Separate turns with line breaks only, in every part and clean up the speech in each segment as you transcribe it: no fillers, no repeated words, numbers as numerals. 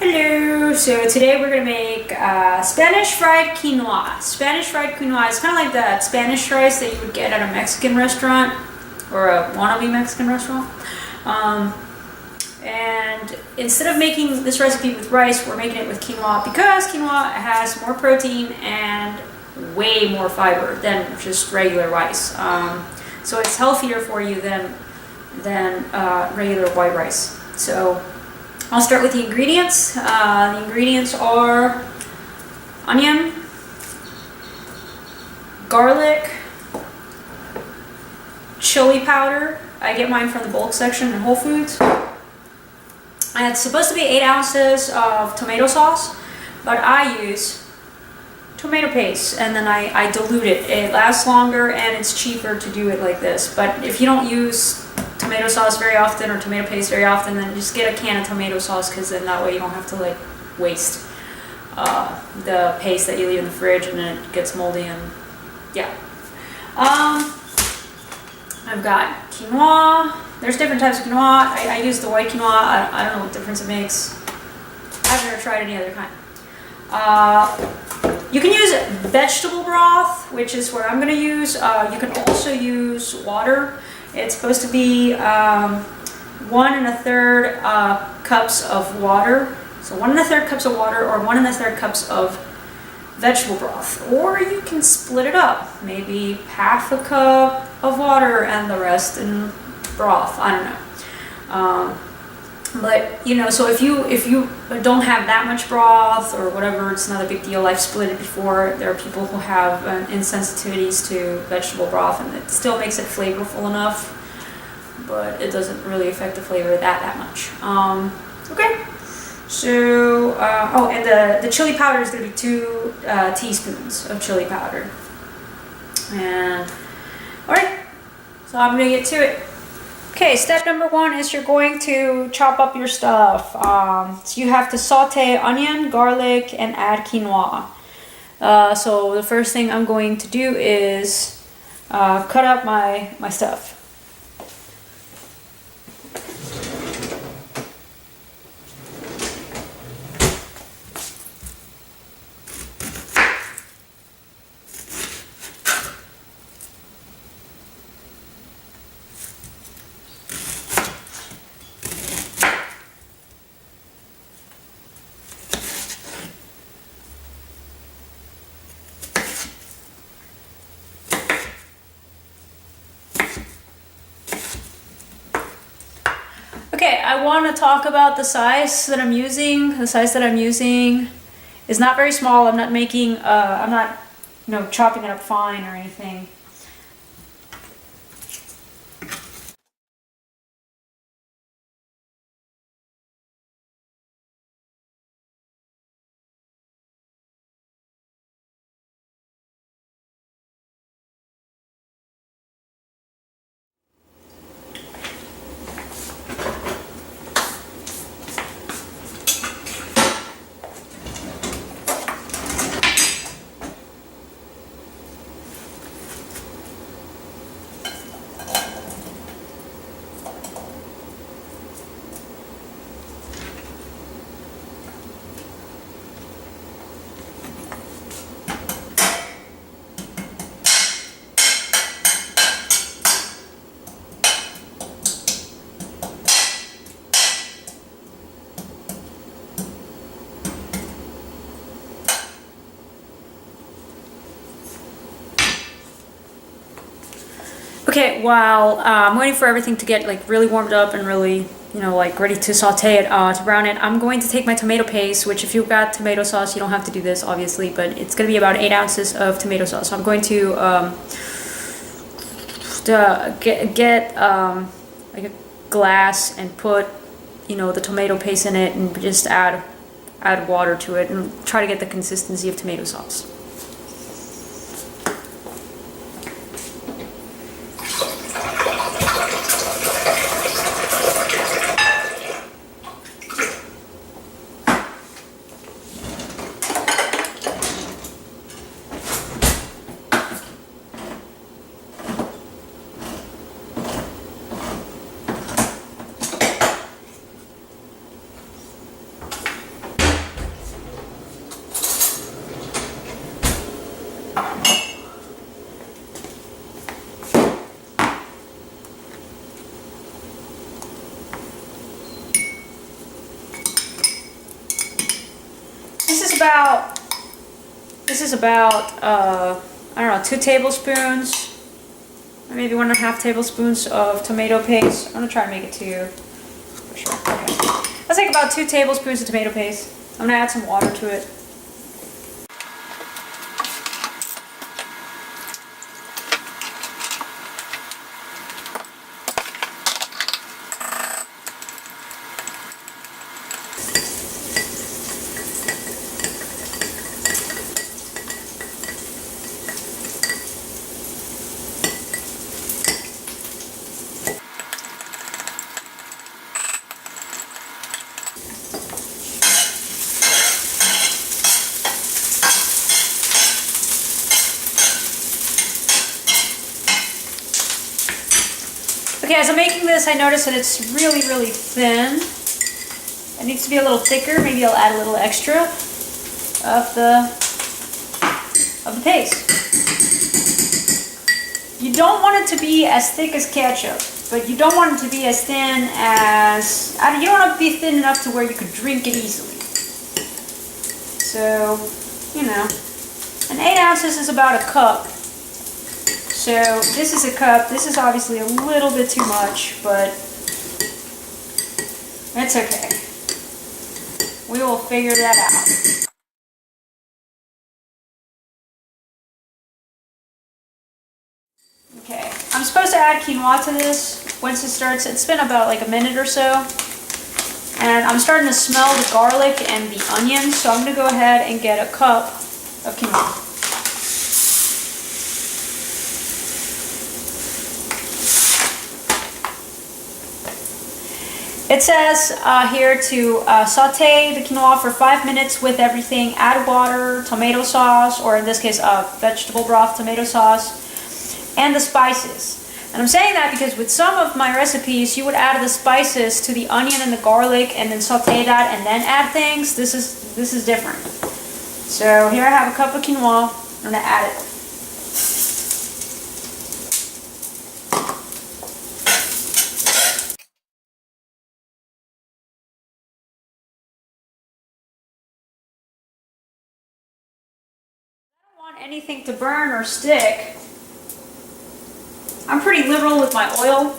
Hello! So today we're gonna make Spanish fried quinoa. Spanish fried quinoa is kind of like that Spanish rice that you would get at a Mexican restaurant or a wannabe Mexican restaurant. And instead of making this recipe with rice, we're making it with quinoa because quinoa has more protein and way more fiber than just regular rice. So it's healthier for you than regular white rice. So I'll start with the ingredients. The ingredients are onion, garlic, chili powder. I get mine from the bulk section in Whole Foods. And it's supposed to be 8 ounces of tomato sauce, but I use tomato paste and then I dilute it. It lasts longer and it's cheaper to do it like this. But if you don't use tomato sauce very often or tomato paste very often, then just get a can of tomato sauce, because then that way you don't have to like waste the paste that you leave in the fridge and then it gets moldy. And yeah, I've got quinoa. There's different types of quinoa. I use the white quinoa. I don't know what difference it makes. I've never tried any other kind. You can use vegetable broth, which is what I'm going to use. You can also use water. It's supposed to be 1 1/3 cups of water. So 1 1/3 cups of water or 1 1/3 cups of vegetable broth. Or you can split it up. Maybe half a cup of water and the rest in broth. I don't know. But you know, so if you don't have that much broth or whatever, it's not a big deal. I've split it before. There are people who have insensitivities to vegetable broth, and it still makes it flavorful enough, but it doesn't really affect the flavor that much. Okay, so oh, and the chili powder is going to be 2 teaspoons of chili powder. And all right, so I'm going to get to it. Okay, step number 1 is you're going to chop up your stuff. So you have to saute onion, garlic, and add quinoa. So the first thing I'm going to do is cut up my stuff. Okay, I want to talk about the size that I'm using. The size that I'm using is not very small. I'm not making, I'm not, chopping it up fine or anything. Okay, while I'm waiting for everything to get like really warmed up and really, like ready to saute it, to brown it, I'm going to take my tomato paste, which if you've got tomato sauce, you don't have to do this obviously, but it's going to be about 8 ounces of tomato sauce. So I'm going to get like a glass and put, the tomato paste in it and just add water to it and try to get the consistency of tomato sauce. about I don't know, 2 tablespoons, or maybe 1.5 tablespoons of tomato paste. I'm gonna try to make it 2 for sure. Okay, let's take about 2 tablespoons of tomato paste. I'm gonna add some water to it. Okay, as I'm making this, I notice that it's really, really thin. It needs to be a little thicker. Maybe I'll add a little extra of the paste. You don't want it to be as thick as ketchup, but you don't want it to be as thin as... you don't want it to be thin enough to where you could drink it easily. So, you know, and 8 ounces is about a cup. So this is a cup. This is obviously a little bit too much, but it's okay. We will figure that out. Okay, I'm supposed to add quinoa to this once it starts. It's been about like a minute or so. And I'm starting to smell the garlic and the onions, so I'm going to go ahead and get a cup of quinoa. It says here to saute the quinoa for 5 minutes with everything. Add water, tomato sauce, or in this case vegetable broth, tomato sauce, and the spices. And I'm saying that because with some of my recipes, you would add the spices to the onion and the garlic and then saute that and then add things. This is different. So here I have a cup of quinoa. I'm going to add it. Anything to burn or stick. I'm pretty liberal with my oil.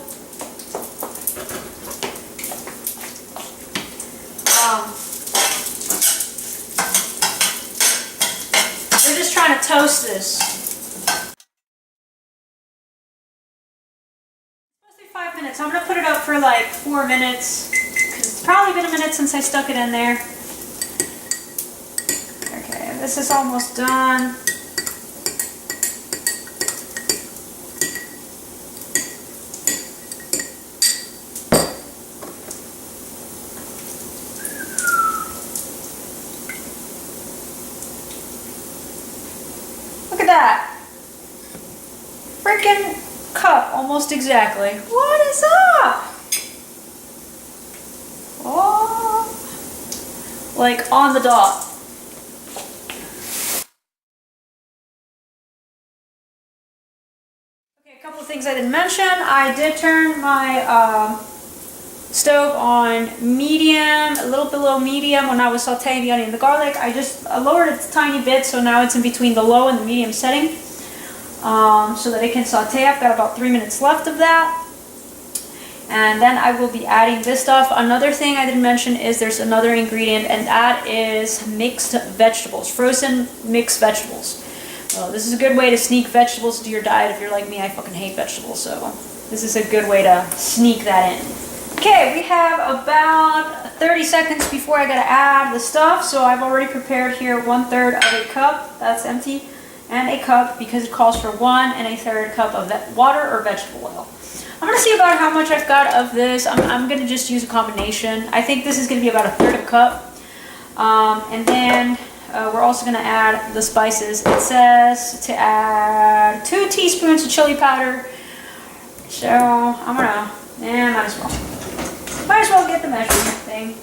We're just trying to toast this. It's supposed to be 5 minutes. I'm going to put it up for like 4 minutes because it's probably been a minute since I stuck it in there. Okay, this is almost done. That freaking cup almost exactly. What is up? Oh, like on the dot. Okay, a couple of things I didn't mention. I did turn my stove on medium, a little below medium when I was sauteing the onion and the garlic. I just lowered it a tiny bit, so now it's in between the low and the medium setting, so that it can saute. I've got about 3 minutes left of that. And then I will be adding this stuff. Another thing I didn't mention is there's another ingredient, and that is mixed vegetables, frozen mixed vegetables. Well, this is a good way to sneak vegetables into your diet. If you're like me, I fucking hate vegetables, so this is a good way to sneak that in. Okay, we have about 30 seconds before I gotta add the stuff, so I've already prepared here 1/3 of a cup, that's empty, and a cup because it calls for 1 1/3 cup of water or vegetable oil. I'm gonna see about how much I've got of this. I'm gonna just use a combination. I think this is gonna be about 1/3 cup, and then we're also gonna add the spices. It says to add 2 teaspoons of chili powder, so I'm gonna, might as well. Might as well get the measurement thing.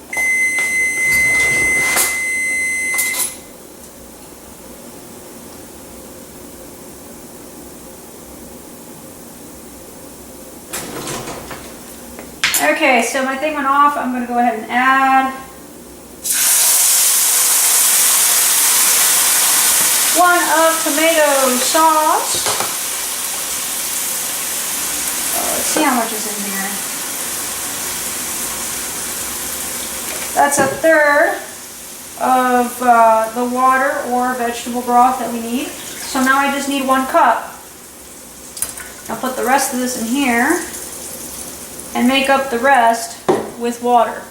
Okay, so my thing went off. I'm going to go ahead and add. 1 of tomato sauce. Let's see how much is in here. That's 1/3 of the water or vegetable broth that we need. So now I just need 1 cup. I'll put the rest of this in here and make up the rest with water.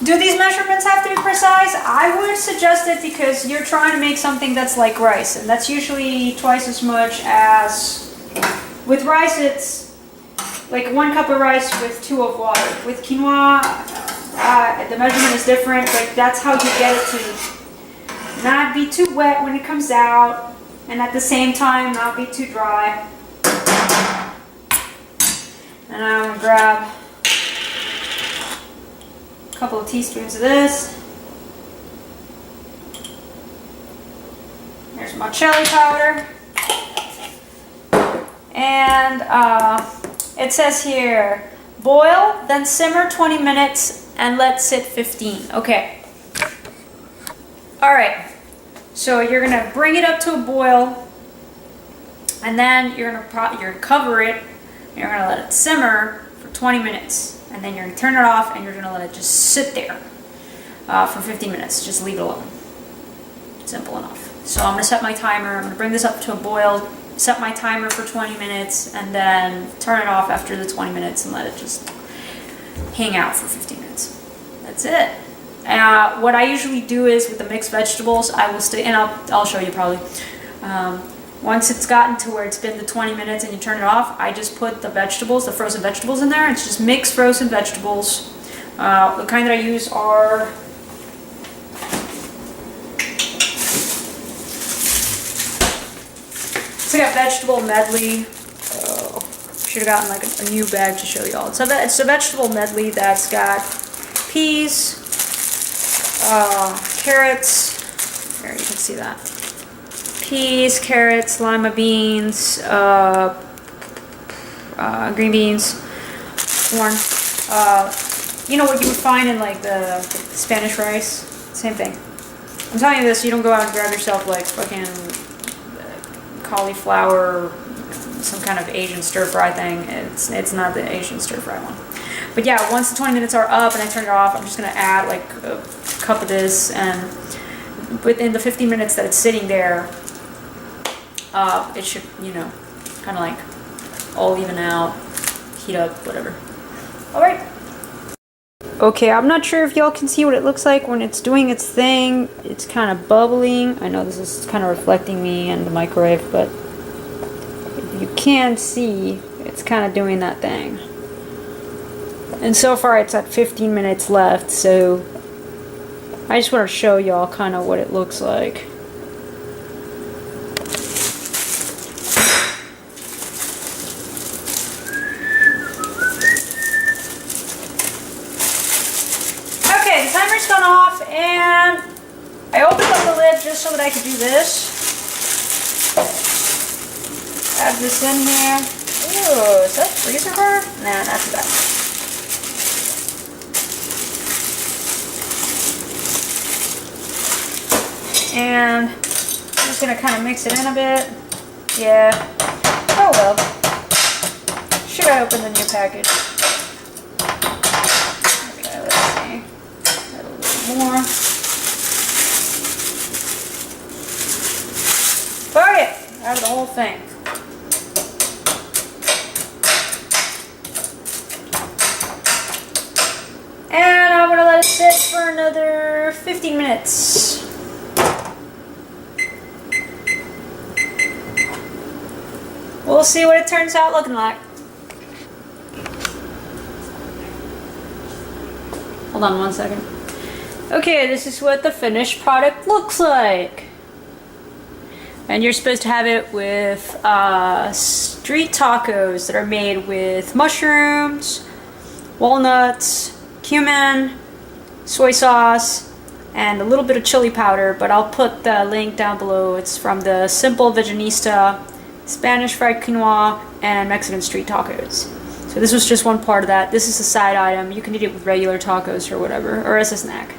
Do these measurements have to be precise? I would suggest it because you're trying to make something that's like rice, and that's usually twice as much as... With rice, it's like 1 cup of rice with 2 of water. With quinoa, the measurement is different, but that's how you get it to not be too wet when it comes out, and at the same time not be too dry. And I'm going to grab a couple of teaspoons of this. There's my chili powder. And it says here, boil, then simmer 20 minutes and let sit 15. Okay. All right. So you're gonna bring it up to a boil, and then you're gonna cover it. And you're gonna let it simmer for 20 minutes, and then you're gonna turn it off, and you're gonna let it just sit there for 15 minutes. Just leave it alone. Simple enough. So I'm gonna set my timer. I'm gonna bring this up to a boil. Set my timer for 20 minutes and then turn it off after the 20 minutes and let it just hang out for 15 minutes. That's it. What I usually do is with the mixed vegetables, I will stay, and I'll show you probably. Once it's gotten to where it's been the 20 minutes and you turn it off, I just put the vegetables, the frozen vegetables in there. It's just mixed frozen vegetables. The kind that I use are so I got vegetable medley. Oh, should have gotten like a new bag to show y'all. It's a vegetable medley that's got peas, carrots. There, you can see that. Peas, carrots, lima beans, green beans, corn. You know what you would find in like the Spanish rice? Same thing. I'm telling you this, you don't go out and grab yourself like fucking cauliflower, some kind of Asian stir-fry thing. It's not the Asian stir-fry one. But yeah, once the 20 minutes are up and I turn it off, I'm just going to add like a cup of this, and within the 15 minutes that it's sitting there, it should, you know, kind of like all even out, heat up, whatever. Alright. Okay, I'm not sure if y'all can see what it looks like when it's doing its thing. It's kind of bubbling. I know this is kind of reflecting me in the microwave, but if you can see, it's kind of doing that thing. And so far it's at 15 minutes left, so I just want to show y'all kind of what it looks like. Gone off, and I opened up the lid just so that I could do this. Add this in here. Ooh, is that freezer bar? Nah, not too bad. And I'm just gonna kind of mix it in a bit. Yeah. Oh well. Should I open the new package? Okay, let's see. More. Fuck it! Out of the whole thing. And I'm gonna let it sit for another 15 minutes. We'll see what it turns out looking like. Hold on 1 second. Okay, this is what the finished product looks like. And you're supposed to have it with street tacos that are made with mushrooms, walnuts, cumin, soy sauce, and a little bit of chili powder, but I'll put the link down below. It's from the Simple Veganista Spanish fried quinoa, and Mexican street tacos. So this was just one part of that. This is a side item. You can eat it with regular tacos or whatever, or as a snack.